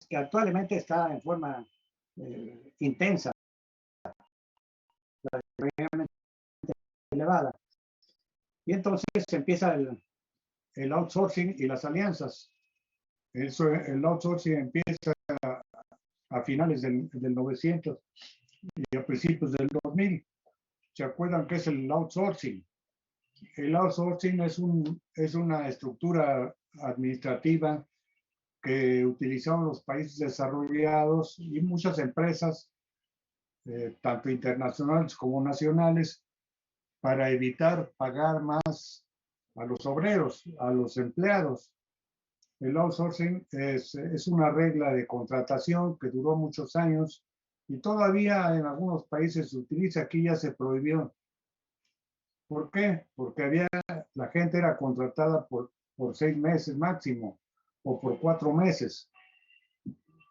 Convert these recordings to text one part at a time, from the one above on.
que actualmente está en forma intensa, realmente elevada. Y entonces empieza el outsourcing y las alianzas. El outsourcing empieza a finales del 900 y a principios del 2000. ¿Se acuerdan qué es el outsourcing? El outsourcing es una estructura administrativa que utilizaban los países desarrollados y muchas empresas, tanto internacionales como nacionales, para evitar pagar más a los obreros, a los empleados. El outsourcing es una regla de contratación que duró muchos años y todavía en algunos países se utiliza. Aquí ya se prohibió. ¿Por qué? Porque la gente era contratada por 6 meses máximo, o por 4 meses,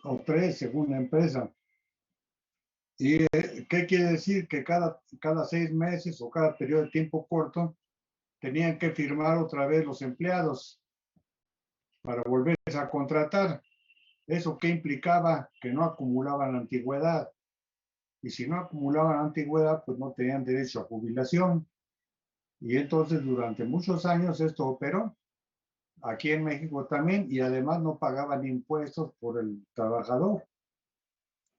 o 3 según la empresa. ¿Y qué quiere decir? Que cada 6 meses o cada periodo de tiempo corto tenían que firmar otra vez los empleados para volverse a contratar. ¿Eso qué implicaba? Que no acumulaban antigüedad. Y si no acumulaban antigüedad, pues no tenían derecho a jubilación. Y entonces durante muchos años esto operó. Aquí en México también, y además no pagaban impuestos por el trabajador,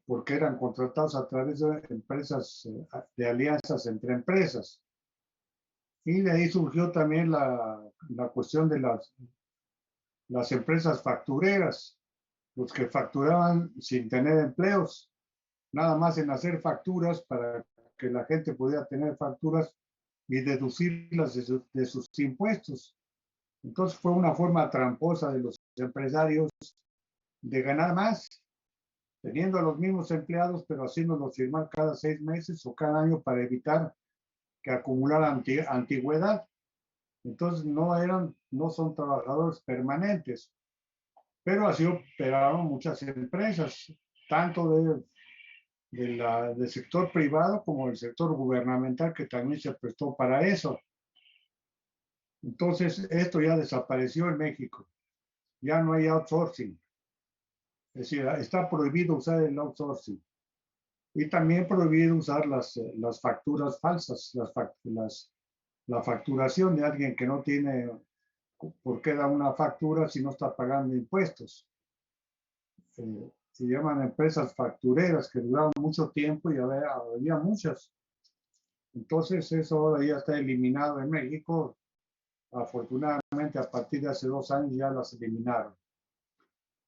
porque eran contratados a través de empresas, de alianzas entre empresas. Y de ahí surgió también la cuestión de las empresas factureras, los que facturaban sin tener empleos, nada más en hacer facturas para que la gente pudiera tener facturas y deducirlas de sus impuestos. Entonces fue una forma tramposa de los empresarios de ganar más, teniendo a los mismos empleados, pero haciéndolos firmar cada 6 meses o cada año para evitar que acumularan antigüedad. Entonces no son trabajadores permanentes, pero así operaron muchas empresas, tanto del sector privado como del sector gubernamental, que también se prestó para eso. Entonces, esto ya desapareció en México. Ya no hay outsourcing. Es decir, está prohibido usar el outsourcing. Y también prohibido usar las facturas falsas, la facturación de alguien que no tiene por qué dar una factura si no está pagando impuestos. Se llaman empresas factureras que duraron mucho tiempo y había muchas. Entonces eso ahora ya está eliminado en México. Afortunadamente a partir de hace 2 años ya las eliminaron.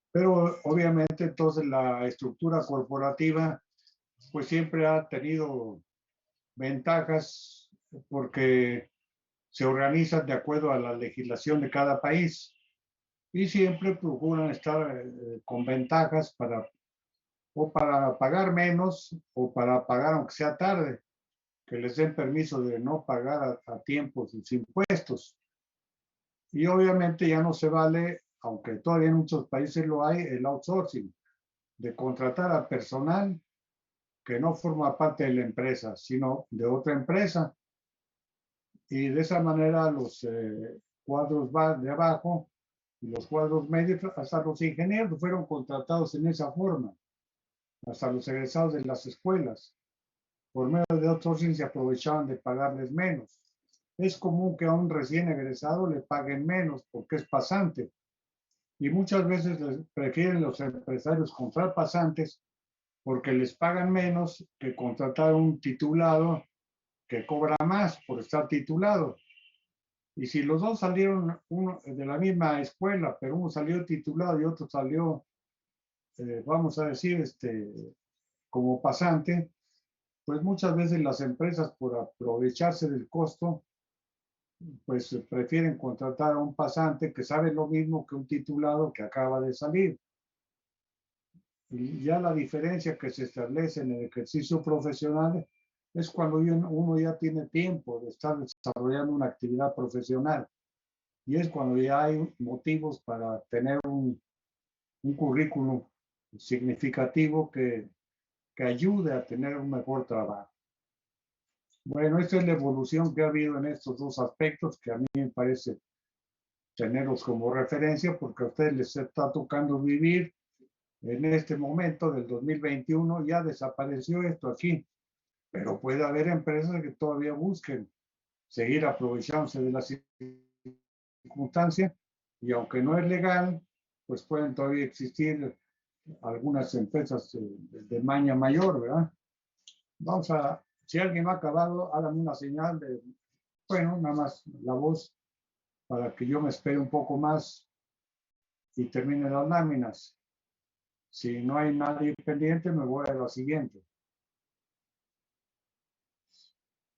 Pero obviamente entonces la estructura corporativa pues siempre ha tenido ventajas porque se organizan de acuerdo a la legislación de cada país y siempre procuran estar con ventajas para pagar menos o para pagar aunque sea tarde, que les den permiso de no pagar a tiempo sus impuestos. Y obviamente ya no se vale, aunque todavía en muchos países lo hay, el outsourcing, de contratar a personal que no forma parte de la empresa, sino de otra empresa. Y de esa manera los cuadros de abajo y los cuadros medios, hasta los ingenieros fueron contratados en esa forma, hasta los egresados de las escuelas. Por medio de outsourcing se aprovechaban de pagarles menos. Es común que a un recién egresado le paguen menos porque es pasante. Y muchas veces prefieren los empresarios contratar pasantes porque les pagan menos que contratar un titulado que cobra más por estar titulado. Y si los dos salieron de la misma escuela, pero uno salió titulado y otro salió, vamos a decir, como pasante, pues muchas veces las empresas, por aprovecharse del costo, pues prefieren contratar a un pasante que sabe lo mismo que un titulado que acaba de salir. Y ya la diferencia que se establece en el ejercicio profesional es cuando uno ya tiene tiempo de estar desarrollando una actividad profesional. Y es cuando ya hay motivos para tener un currículum significativo que ayude a tener un mejor trabajo. Bueno, esta es la evolución que ha habido en estos dos aspectos que a mí me parece tenerlos como referencia porque a ustedes les está tocando vivir en este momento del 2021 ya desapareció esto aquí, pero puede haber empresas que todavía busquen seguir aprovechándose de la circunstancia y aunque no es legal, pues pueden todavía existir algunas empresas de maña mayor, ¿verdad? Vamos a, si alguien no ha acabado, hágame una señal de, bueno, nada más la voz para que yo me espere un poco más y termine las láminas. Si no hay nadie pendiente, me voy a la siguiente.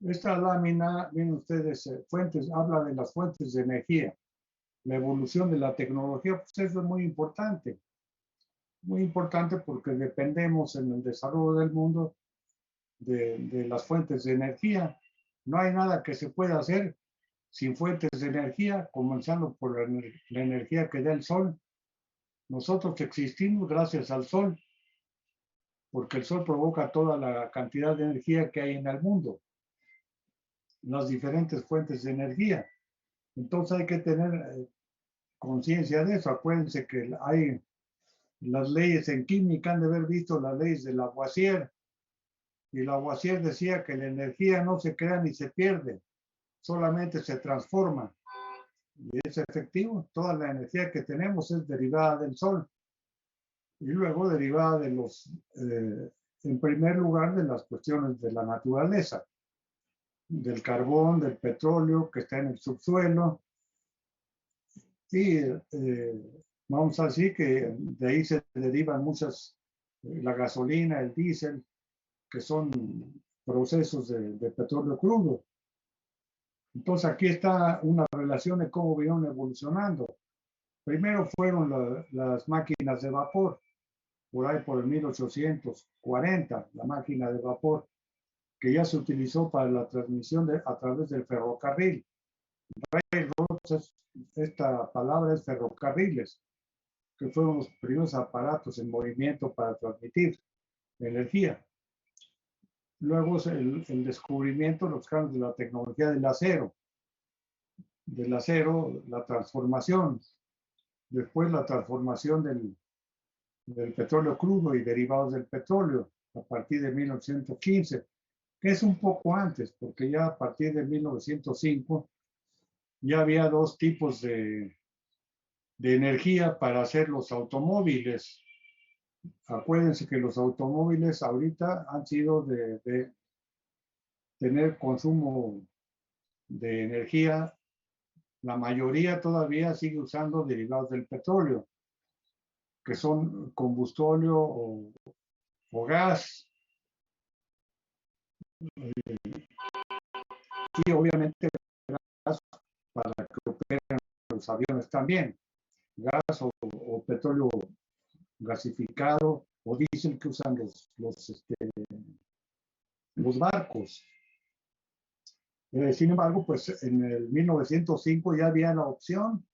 Esta lámina, miren ustedes, fuentes, habla de las fuentes de energía. La evolución de la tecnología, pues eso es muy importante. Muy importante porque dependemos en el desarrollo del mundo de las fuentes de energía. No hay nada que se pueda hacer sin fuentes de energía, comenzando por la energía que da el sol. Nosotros existimos gracias al sol, porque el sol provoca toda la cantidad de energía que hay en el mundo, las diferentes fuentes de energía. Entonces hay que tener conciencia de eso. Acuérdense que hay las leyes en química, han de haber visto las leyes de Lavoisier, y Lavoisier decía que la energía no se crea ni se pierde, solamente se transforma. Y es efectivo, toda la energía que tenemos es derivada del sol y luego derivada de los, en primer lugar, de las cuestiones de la naturaleza, del carbón, del petróleo que está en el subsuelo. Y vamos a decir que de ahí se derivan muchas, la gasolina, el diésel, que son procesos de petróleo crudo. Entonces aquí está una relación de cómo vieron evolucionando. Primero fueron las máquinas de vapor, por ahí por el 1840, la máquina de vapor, que ya se utilizó para la transmisión a través del ferrocarril. Esta palabra es ferrocarriles, que fueron los primeros aparatos en movimiento para transmitir energía. Luego el descubrimiento, los cambios de la tecnología del acero, la transformación, después la transformación del petróleo crudo y derivados del petróleo a partir de 1915, que es un poco antes, porque ya a partir de 1905 ya había dos tipos de energía para hacer los automóviles. Acuérdense que los automóviles ahorita han sido de tener consumo de energía, la mayoría todavía sigue usando derivados del petróleo, que son combustóleo o gas. Y obviamente gas para que operen los aviones también. Gas o petróleo gasificado o diésel que usan los barcos. Sin embargo, pues en el 1905 ya había la opción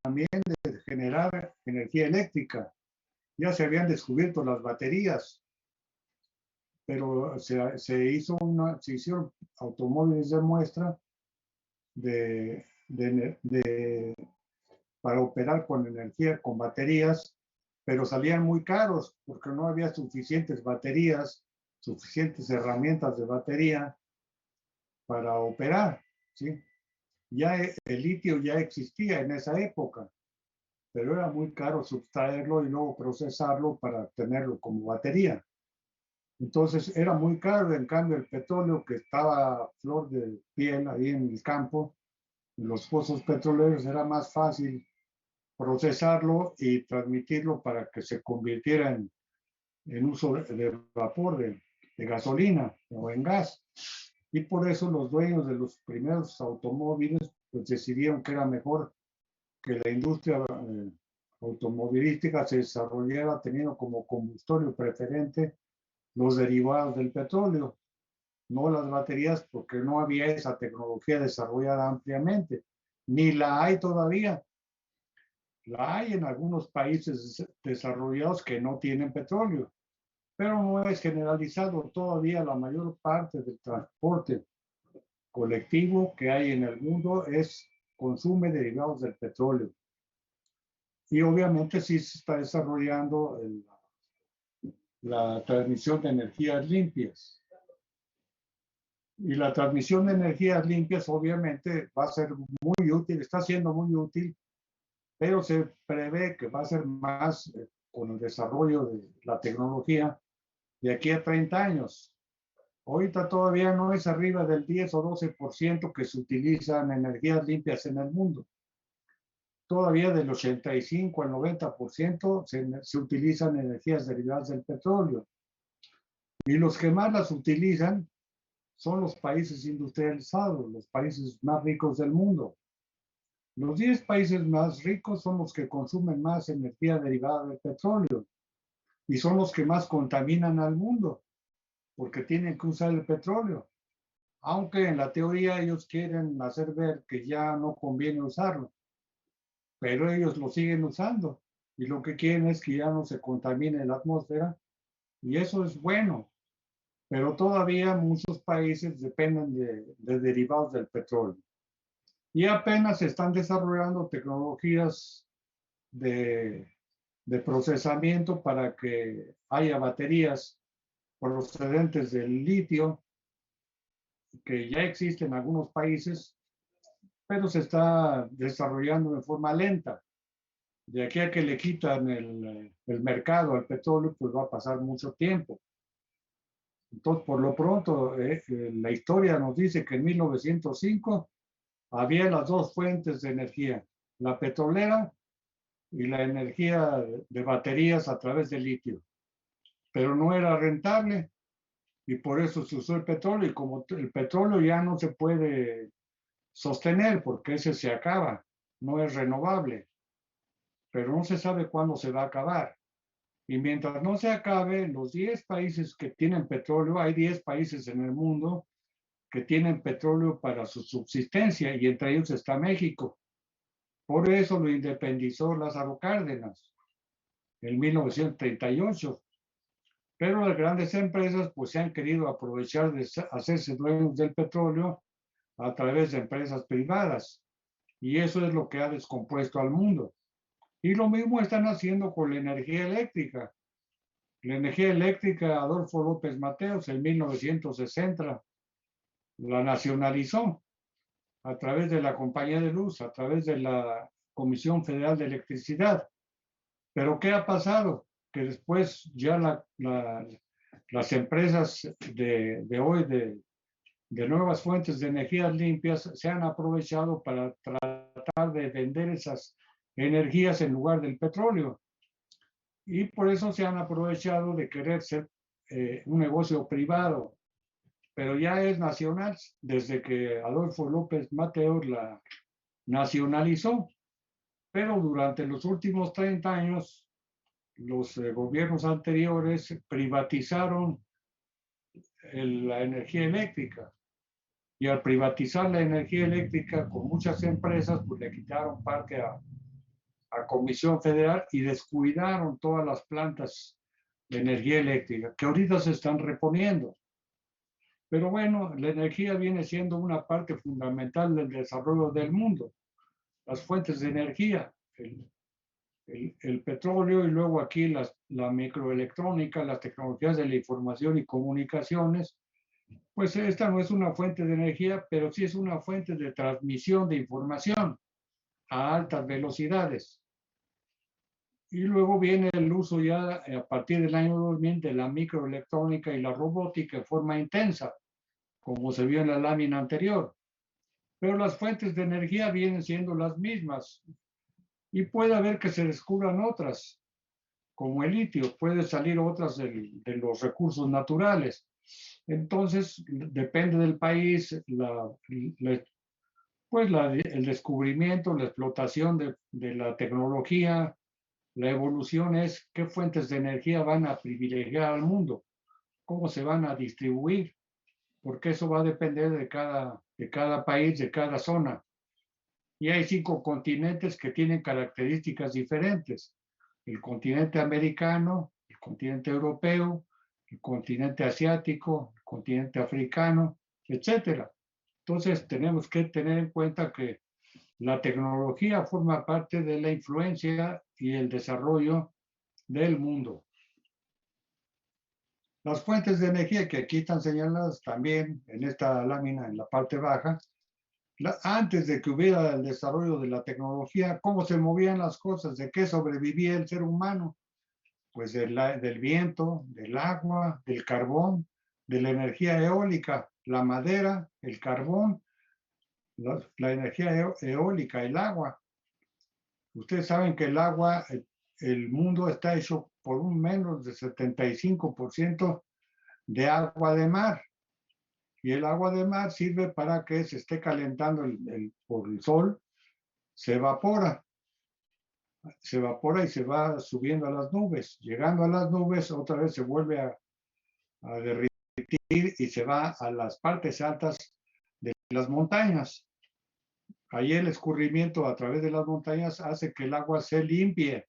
también de generar energía eléctrica. Ya se habían descubierto las baterías, pero se hicieron automóviles de muestra para operar con energía, con baterías, pero salían muy caros porque no había suficientes baterías, suficientes herramientas de batería para operar, ¿sí? Ya el litio ya existía en esa época, pero era muy caro subtraerlo y luego procesarlo para tenerlo como batería. Entonces era muy caro, en cambio el petróleo que estaba a flor de piel ahí en el campo, en los pozos petroleros, era más fácil procesarlo y transmitirlo para que se convirtiera en uso de vapor, de gasolina o en gas. Y por eso los dueños de los primeros automóviles pues decidieron que era mejor que la industria automovilística se desarrollara teniendo como combustible preferente los derivados del petróleo, no las baterías, porque no había esa tecnología desarrollada ampliamente, ni la hay todavía. La hay en algunos países desarrollados que no tienen petróleo, pero no es generalizado. Todavía la mayor parte del transporte colectivo que hay en el mundo consume derivados del petróleo. Y obviamente sí se está desarrollando la transmisión de energías limpias. Y la transmisión de energías limpias obviamente va a ser muy útil, está siendo muy útil, pero se prevé que va a ser más con el desarrollo de la tecnología de aquí a 30 años. Ahorita todavía no es arriba del 10 o 12% que se utilizan energías limpias en el mundo. Todavía del 85 al 90% se utilizan energías derivadas del petróleo. Y los que más las utilizan son los países industrializados, los países más ricos del mundo. Los 10 países más ricos son los que consumen más energía derivada del petróleo y son los que más contaminan al mundo porque tienen que usar el petróleo. Aunque en la teoría ellos quieren hacer ver que ya no conviene usarlo, pero ellos lo siguen usando y lo que quieren es que ya no se contamine la atmósfera y eso es bueno, pero todavía muchos países dependen de derivados del petróleo y apenas se están desarrollando tecnologías de procesamiento para que haya baterías procedentes del litio que ya existen en algunos países, pero se está desarrollando de forma lenta. De aquí a que le quitan el mercado al petróleo, pues va a pasar mucho tiempo. Entonces, por lo pronto, la historia nos dice que en 1905 había las dos fuentes de energía, la petrolera y la energía de baterías a través del litio. Pero no era rentable y por eso se usó el petróleo. Y como el petróleo ya no se puede sostener porque ese se acaba, no es renovable, pero no se sabe cuándo se va a acabar. Y mientras no se acabe, los 10 países que tienen petróleo, hay 10 países en el mundo que tienen petróleo para su subsistencia y entre ellos está México. Por eso lo independizó Lázaro Cárdenas en 1938. Pero las grandes empresas pues se han querido aprovechar de hacerse dueños del petróleo a través de empresas privadas. Y eso es lo que ha descompuesto al mundo. Y lo mismo están haciendo con la energía eléctrica. La energía eléctrica, Adolfo López Mateos en 1960 la nacionalizó a través de la Compañía de Luz, a través de la Comisión Federal de Electricidad. Pero ¿qué ha pasado? Que después ya las empresas de hoy, de nuevas fuentes de energías limpias, se han aprovechado para tratar de vender esas energías en lugar del petróleo. Y por eso se han aprovechado de querer ser un negocio privado, pero ya es nacional desde que Adolfo López Mateos la nacionalizó. Pero durante los últimos 30 años, los gobiernos anteriores privatizaron la energía eléctrica. Y al privatizar la energía eléctrica con muchas empresas, pues le quitaron parte a Comisión Federal y descuidaron todas las plantas de energía eléctrica, que ahorita se están reponiendo. Pero bueno, la energía viene siendo una parte fundamental del desarrollo del mundo. Las fuentes de energía, el petróleo y luego aquí la microelectrónica, las tecnologías de la información y comunicaciones, pues esta no es una fuente de energía, pero sí es una fuente de transmisión de información a altas velocidades. Y luego viene el uso ya a partir del año 2000 de la microelectrónica y la robótica en forma intensa, como se vio en la lámina anterior. Pero las fuentes de energía vienen siendo las mismas y puede haber que se descubran otras, como el litio, puede salir otras de los recursos naturales. Entonces, depende del país, el descubrimiento, la explotación de la tecnología, la evolución es qué fuentes de energía van a privilegiar al mundo, cómo se van a distribuir, porque eso va a depender de cada país, de cada zona. Y hay 5 continentes que tienen características diferentes. El continente americano, el continente europeo, el continente asiático, el continente africano, etcétera. Entonces tenemos que tener en cuenta que La tecnología forma parte de la influencia y el desarrollo del mundo. Las fuentes de energía que aquí están señaladas también en esta lámina, en la parte baja, antes de que hubiera el desarrollo de la tecnología, ¿cómo se movían las cosas? ¿De qué sobrevivía el ser humano? Pues del viento, del agua, del carbón, de la energía eólica, la madera, el carbón, la energía eólica, el agua. Ustedes saben que el agua, el mundo está hecho por un menos de 75% de agua de mar. Y el agua de mar sirve para que se esté calentando por el sol, se evapora y se va subiendo a las nubes. Llegando a las nubes, otra vez se vuelve a derretir y se va a las partes altas de las montañas. Ahí el escurrimiento a través de las montañas hace que el agua se limpie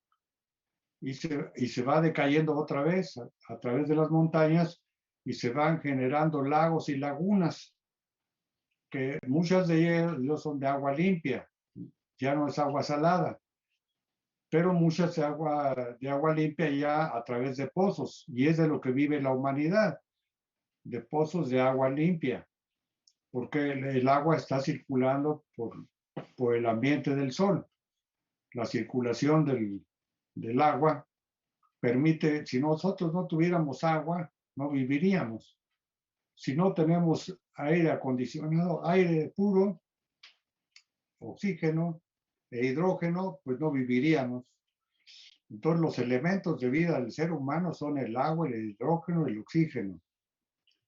y se va decayendo otra vez a través de las montañas y se van generando lagos y lagunas, que muchas de ellos son de agua limpia, ya no es agua salada, pero muchas de agua limpia ya a través de pozos, y es de lo que vive la humanidad, de pozos de agua limpia, porque el agua está circulando por el ambiente del sol. La circulación del agua permite, si nosotros no tuviéramos agua, no viviríamos. Si no tenemos aire acondicionado, aire puro, oxígeno e hidrógeno, pues no viviríamos. Entonces los elementos de vida del ser humano son el agua, el hidrógeno y el oxígeno.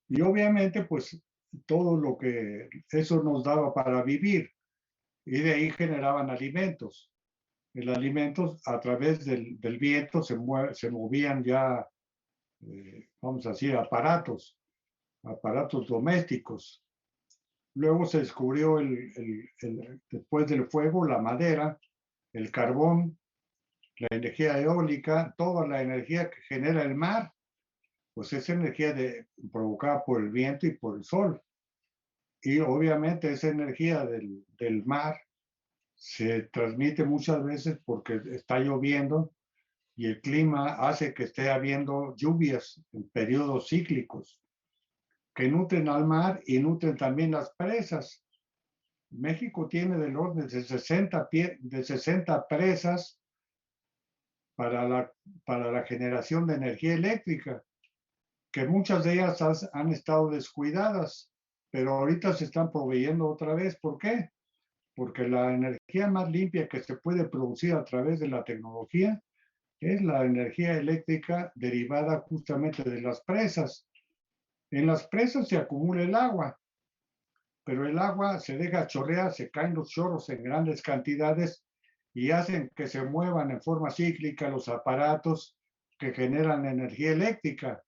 Y obviamente, pues todo lo que eso nos daba para vivir. Y de ahí generaban alimentos. El alimento a través del viento se movían ya, vamos a decir, aparatos domésticos. Luego se descubrió después del fuego, la madera, el carbón, la energía eólica, toda la energía que genera el mar, pues es energía provocada por el viento y por el sol. Y obviamente esa energía del mar se transmite muchas veces porque está lloviendo y el clima hace que esté habiendo lluvias en periodos cíclicos que nutren al mar y nutren también las presas. México tiene del orden de 60 presas para la generación de energía eléctrica, que muchas de ellas han estado descuidadas, pero ahorita se están proveyendo otra vez. ¿Por qué? Porque la energía más limpia que se puede producir a través de la tecnología es la energía eléctrica derivada justamente de las presas. En las presas se acumula el agua, pero el agua se deja chorrear, se caen los chorros en grandes cantidades y hacen que se muevan en forma cíclica los aparatos que generan energía eléctrica.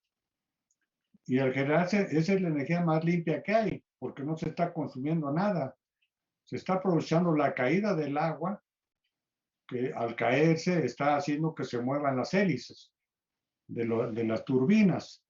Y al generarse, esa es la energía más limpia que hay, porque no se está consumiendo nada. Se está aprovechando la caída del agua, que al caerse está haciendo que se muevan las hélices de las turbinas.